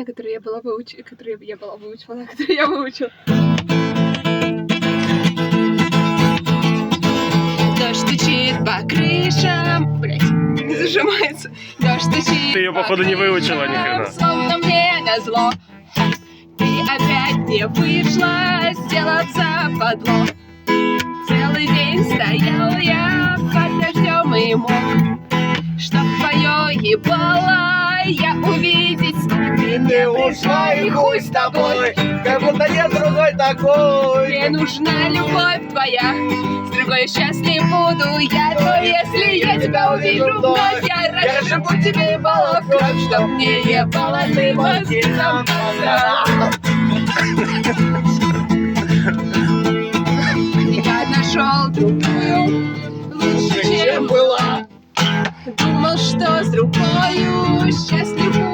Которые я выучила. Дождь стучит по крышам, блять, не зажимается. Дождь стучит. Ты ее, походу, не выучила ни хрена. Словно мне назло. Ты опять не вышла, сделав западло. Целый день стоял я под дождем и мог, чтоб твое ебало я увидеть. Ты не ушла и хуй с тобой, как будто нет другой такой. Мне нужна любовь твоя, с другой счастлив буду я. Но если я тебя увижу вновь, я разжигу тебе ебало в кровь, чтоб мне ебало ты мозги нам посрал. Я нашел другую, лучше, чем была. Думал, что с другою счастлив